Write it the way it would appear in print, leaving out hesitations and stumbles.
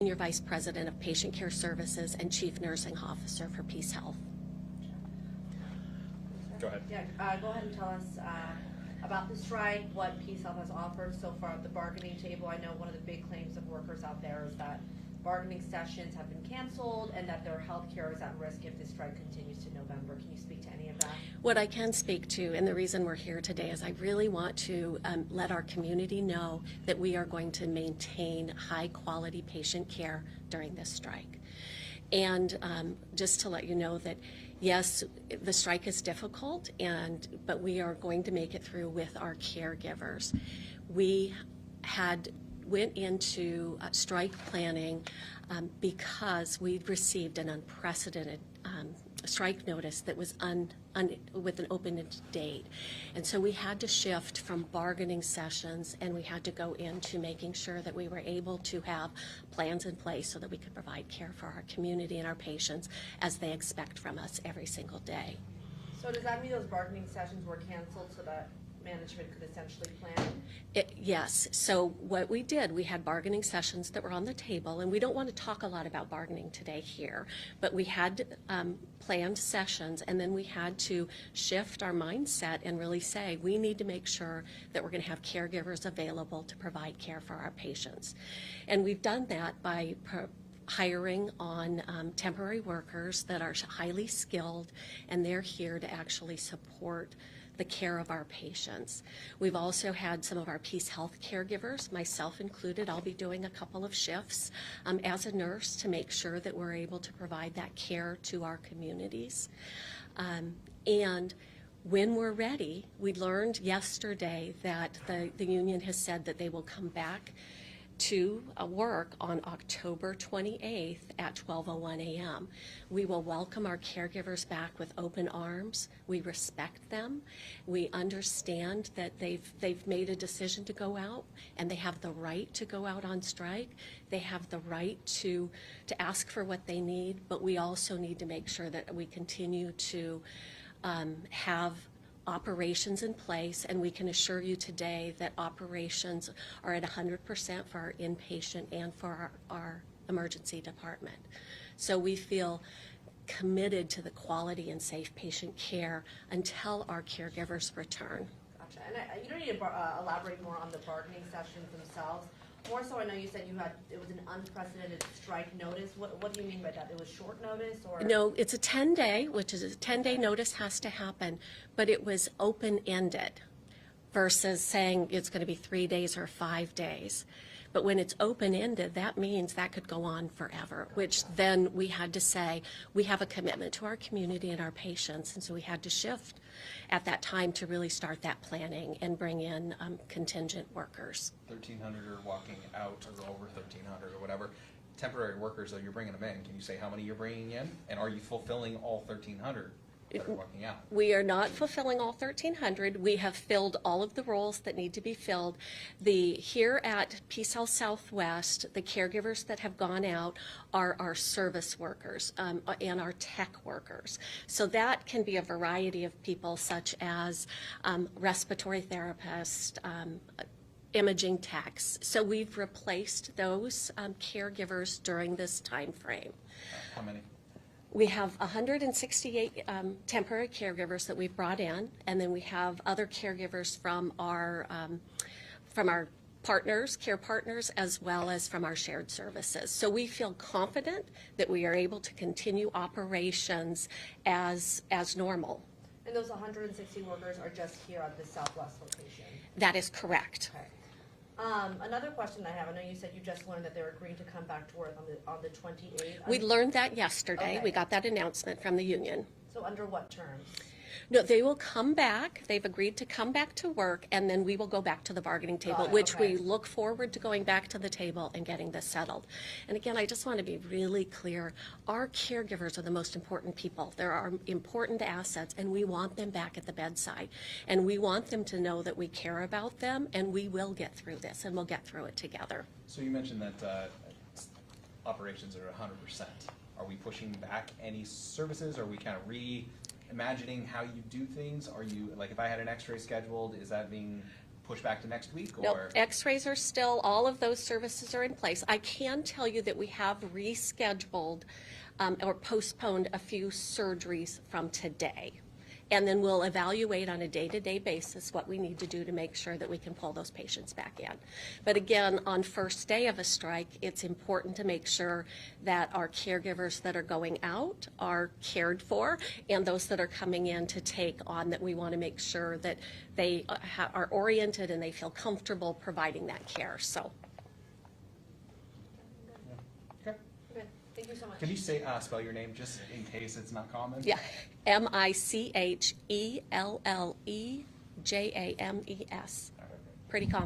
Senior Vice President of Patient Care Services and Chief Nursing Officer for PeaceHealth. Go ahead. Yeah, go ahead and tell us about the strike, what PeaceHealth has offered so far at the bargaining table. I know one of the big claims of workers out there is that bargaining sessions have been canceled and that their health care is at risk if the strike continues to November. Can you speak to any of that? What I can speak to, and the reason we're here today, is I really want to let our community know that we are going to maintain high quality patient care during this strike. And just to let you know that, yes, the strike is difficult, but we are going to make it through with our caregivers. We went into strike planning because we'd received an unprecedented strike notice that was with an open date. And so we had to shift from bargaining sessions, and we had to go into making sure that we were able to have plans in place so that we could provide care for our community and our patients as they expect from us every single day. So does that mean those bargaining sessions were canceled so that management could essentially plan? Yes. So what we did, we had bargaining sessions that were on the table, and we don't want to talk a lot about bargaining today here, but we had planned sessions, and then we had to shift our mindset and really say we need to make sure that we're going to have caregivers available to provide care for our patients. And we've done that by hiring on temporary workers that are highly skilled, and they're here to actually support the care of our patients. We've also had some of our PeaceHealth caregivers, myself included. I'll be doing a couple of shifts as a nurse to make sure that we're able to provide that care to our communities. And when we're ready, we learned yesterday that the union has said that they will come back to work on October 28th at 12:01 a.m. We will welcome our caregivers back with open arms. We respect them. We understand that they've made a decision to go out, and they have the right to go out on strike. They have the right to ask for what they need, but we also need to make sure that we continue to have operations in place, and we can assure you today that operations are at 100% for our inpatient and for our emergency department. So we feel committed to the quality and safe patient care until our caregivers return. Gotcha. And you don't need to elaborate more on the bargaining sessions themselves. More so, I know you said it was an unprecedented strike notice. What do you mean by that? It was short notice, or? No, it's a 10-day, which is a 10-day notice has to happen, but it was open-ended versus saying it's going to be 3 days or 5 days. But when it's open-ended, that means that could go on forever, which then we had to say we have a commitment to our community and our patients, and so we had to shift at that time to really start that planning and bring in contingent workers. 1,300 are walking out, or over 1,300 or whatever. Temporary workers, though, you're bringing them in. Can you say how many you're bringing in? And are you fulfilling all 1,300 that are walking out? We are not fulfilling all 1,300. We have filled all of the roles that need to be filled. Here at PeaceHealth Southwest, the caregivers that have gone out are our service workers and our tech workers. So that can be a variety of people, such as respiratory therapists, imaging techs. So we've replaced those caregivers during this time frame. How many? We have 168 temporary caregivers that we've brought in, and then we have other caregivers from our partners, care partners, as well as from our shared services. So we feel confident that we are able to continue operations as normal. And those 160 workers are just here at the Southwest location? That is correct. Okay. Another question I have, I know you said you just learned that they're agreeing to come back to work on the 28th. We learned that yesterday. Okay. We got that announcement from the union. So under what terms? No, they will come back. They've agreed to come back to work, and then we will go back to the bargaining table, which okay. we look forward to going back to the table and getting this settled. And again, I just want to be really clear. Our caregivers are the most important people. They're our important assets, and we want them back at the bedside. And we want them to know that we care about them, and we will get through this, and we'll get through it together. So you mentioned that operations are 100%. Are we pushing back any services? Are we kind of imagining how you do things? Are you, like, if I had an x-ray scheduled, is that being push back to next week, No, or? x-rays are still, all of those services are in place. I can tell you that we have rescheduled or postponed a few surgeries from today. And then we'll evaluate on a day-to-day basis what we need to do to make sure that we can pull those patients back in. But again, on first day of a strike, it's important to make sure that our caregivers that are going out are cared for, and those that are coming in to take on, that we want to make sure that they are oriented and they feel comfortable providing that care. So Okay. Good. Thank you so much. Can you say, spell your name just in case it's not common? yeah, MICHELLEJAMES. Pretty common.